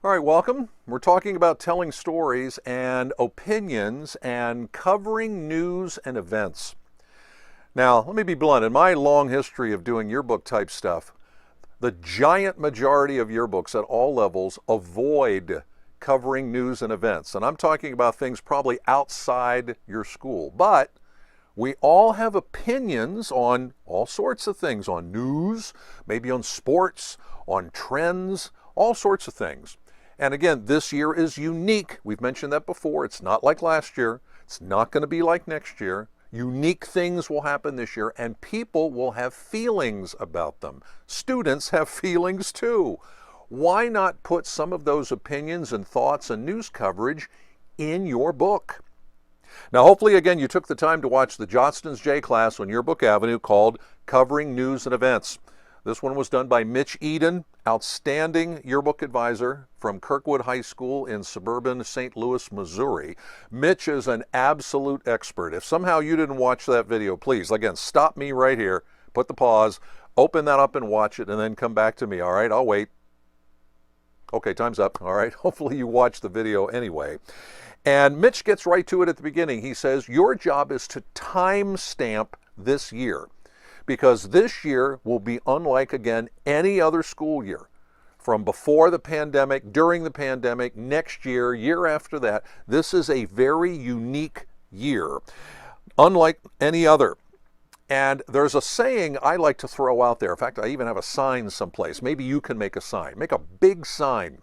All right, welcome. We're talking about telling stories and opinions and covering news and events. Now, let me be blunt. In my long history of doing yearbook type stuff, the giant majority of yearbooks at all levels avoid covering news and events. And I'm talking about things probably outside your school. But we all have opinions on all sorts of things, on news, maybe on sports, on trends, all sorts of things. And again, this year is unique. We've mentioned that before. It's not like last year. It's not going to be like next year. Unique things will happen this year, and people will have feelings about them. Students have feelings too. Why not put some of those opinions and thoughts and news coverage in your book? Now, hopefully, again, you took the time to watch the Jostens J-class on Yearbook Avenue called Covering News and Events. This one was done by Mitch Eden, outstanding yearbook advisor from Kirkwood High School in suburban St. Louis, Missouri. Mitch is an absolute expert. If somehow you didn't watch that video, please, again, stop me right here, put the pause, open that up and watch it, and then come back to me, all right? I'll wait. Okay, time's up, all right? Hopefully you watched the video anyway. And Mitch gets right to it at the beginning. He says, your job is to timestamp this year, because this year will be unlike, again, any other school year. From before the pandemic, during the pandemic, next year, year after that, this is a very unique year, unlike any other. And there's a saying I like to throw out there. In fact, I even have a sign someplace. Maybe you can make a sign. Make a big sign.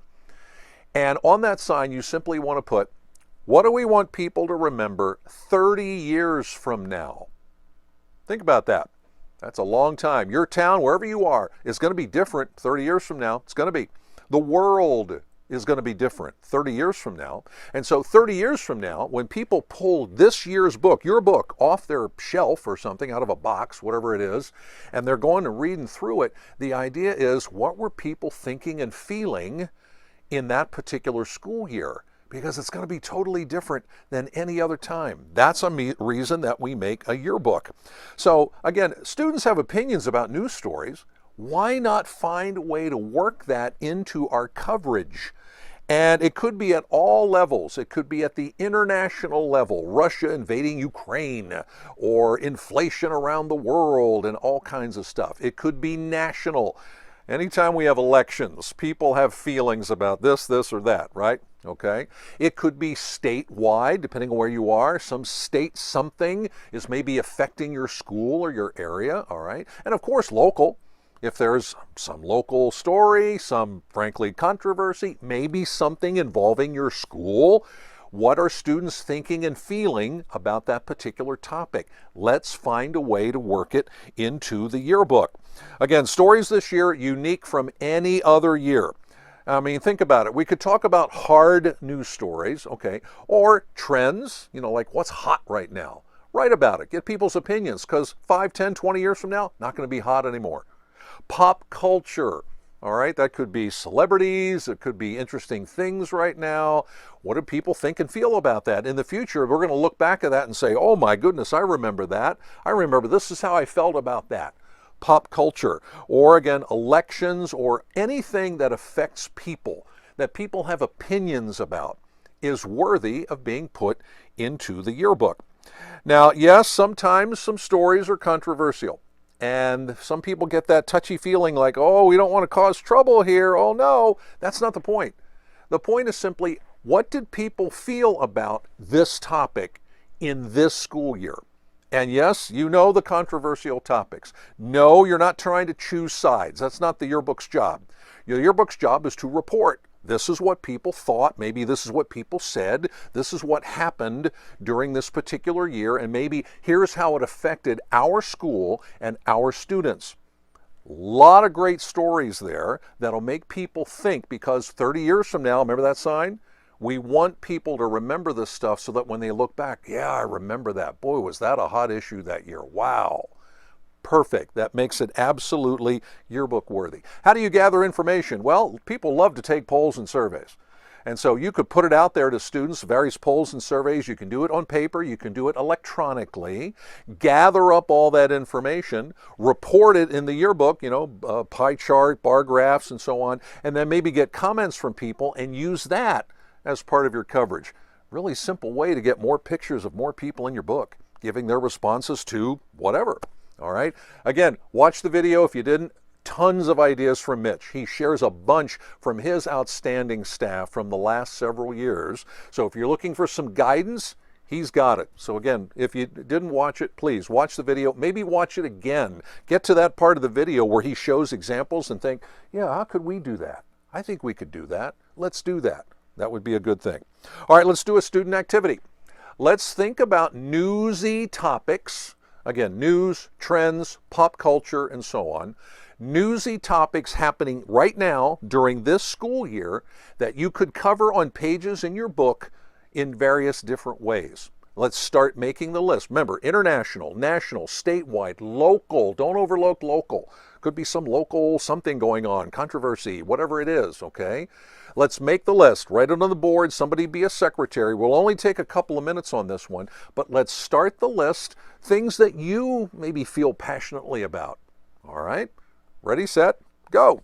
And on that sign, you simply want to put, what do we want people to remember 30 years from now? Think about that. That's a long time. Your town, wherever you are, is going to be different 30 years from now. It's going to be. The world is going to be different 30 years from now. And so 30 years from now, when people pull this year's book, your book, off their shelf or something, out of a box, whatever it is, and they're going and reading through it, the idea is, what were people thinking and feeling in that particular school year? Because it's going to be totally different than any other time. That's a reason that we make a yearbook. So again, students have opinions about news stories. Why not find a way to work that into our coverage? And it could be at all levels. It could be at the international level, Russia invading Ukraine, or inflation around the world and all kinds of stuff. It could be national. Anytime we have elections, people have feelings about this, or that, right? Okay. It could be statewide, depending on where you are. Some state something is maybe affecting your school or your area, all right? And of course, local. If there's some local story, some, frankly, controversy, maybe something involving your school. What are students thinking and feeling about that particular topic? Let's find a way to work it into the yearbook. Again, stories this year unique from any other year. I mean, think about it. We could talk about hard news stories, okay, or trends, like what's hot right now. Write about it. Get people's opinions, because 5, 10, 20 years from now, not going to be hot anymore. Pop culture. All right, that could be celebrities, it could be interesting things right now. What do people think and feel about that? In the future, we're going to look back at that and say, oh my goodness, I remember that. I remember this is how I felt about that. Pop culture, or again, elections, or anything that affects people, that people have opinions about, is worthy of being put into the yearbook. Now, yes, sometimes some stories are controversial. And some people get that touchy feeling like, oh, we don't want to cause trouble here. Oh, no, that's not the point. The point is simply, what did people feel about this topic in this school year? And yes, you know the controversial topics. No, you're not trying to choose sides. That's not the yearbook's job. Your yearbook's job is to report. This is what people thought. Maybe this is what people said. This is what happened during this particular year. And maybe here's how it affected our school and our students. A lot of great stories there that'll make people think, because 30 years from now, remember that sign? We want people to remember this stuff so that when they look back, yeah, I remember that. Boy, was that a hot issue that year. Wow. Perfect. That makes it absolutely yearbook worthy. How do you gather information? Well, people love to take polls and surveys. And so you could put it out there to students, various polls and surveys. You can do it on paper, you can do it electronically, gather up all that information, report it in the yearbook, pie chart, bar graphs, and so on, and then maybe get comments from people and use that as part of your coverage. Really simple way to get more pictures of more people in your book, giving their responses to whatever. All right. Again, watch the video if you didn't. Tons of ideas from Mitch. He shares a bunch from his outstanding staff from the last several years. So if you're looking for some guidance, he's got it. So again, if you didn't watch it, please watch the video. Maybe watch it again. Get to that part of the video where he shows examples and think, yeah, how could we do that? I think we could do that. Let's do that. That would be a good thing. All right, let's do a student activity. Let's think about newsy topics. Again, news, trends, pop culture, and so on. Newsy topics happening right now during this school year that you could cover on pages in your book in various different ways. Let's start making the list. Remember, international, national, statewide, local. Don't overlook local. Could be some local something going on, controversy, whatever it is, okay? Let's make the list. Write it on the board. Somebody be a secretary. We'll only take a couple of minutes on this one, but let's start the list. Things that you maybe feel passionately about. All right? Ready, set, go.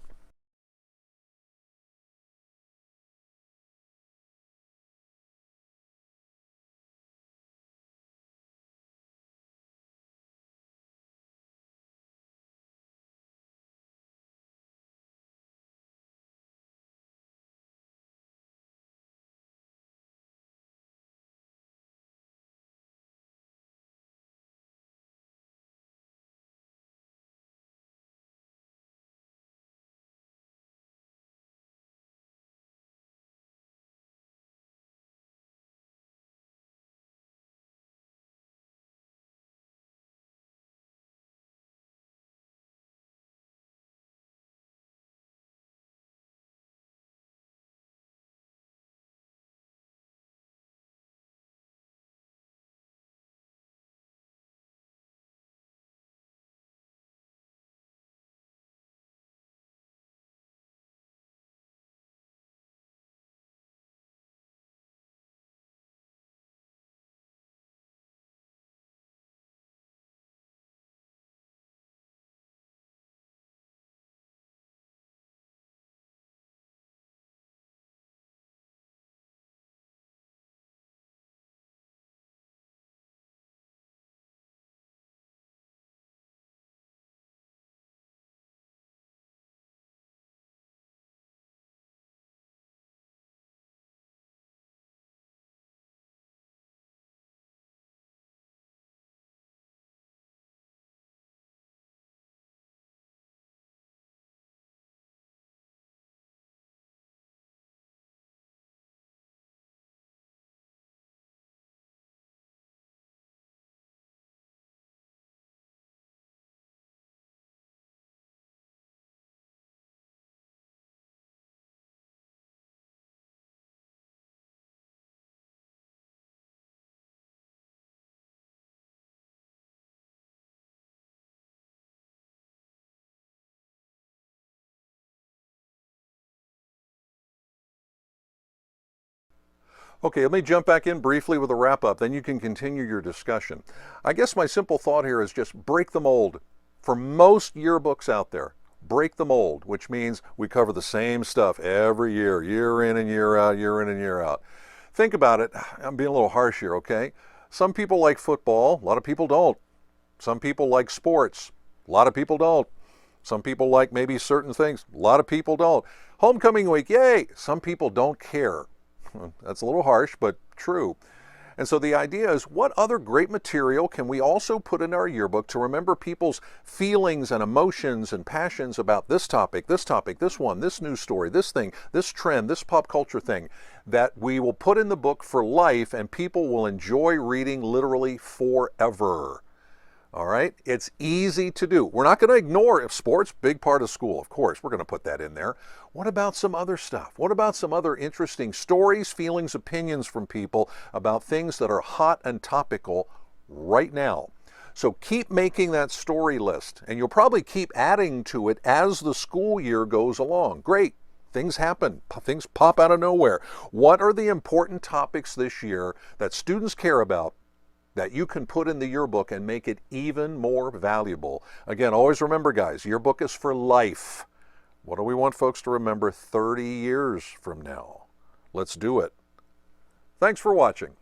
Okay, let me jump back in briefly with a wrap up, then you can continue your discussion. I guess my simple thought here is just break the mold. For most yearbooks out there, break the mold, which means we cover the same stuff every year, year in and year out, year in and year out. Think about it. I'm being a little harsh here, okay? Some people like football, a lot of people don't. Some people like sports, a lot of people don't. Some people like maybe certain things, a lot of people don't. Homecoming week, yay! Some people don't care. That's a little harsh, but true. And so the idea is, what other great material can we also put in our yearbook to remember people's feelings and emotions and passions about this topic, this one, this news story, this thing, this trend, this pop culture thing, that we will put in the book for life and people will enjoy reading literally forever. All right, it's easy to do. We're not going to ignore sports, big part of school, of course. We're going to put that in there. What about some other stuff? What about some other interesting stories, feelings, opinions from people about things that are hot and topical right now? So keep making that story list, and you'll probably keep adding to it as the school year goes along. Great. things happen, things pop out of nowhere. What are the important topics this year that students care about that you can put in the yearbook and make it even more valuable? Again, always remember, guys, yearbook is for life. What do we want folks to remember 30 years from now? Let's do it. Thanks for watching.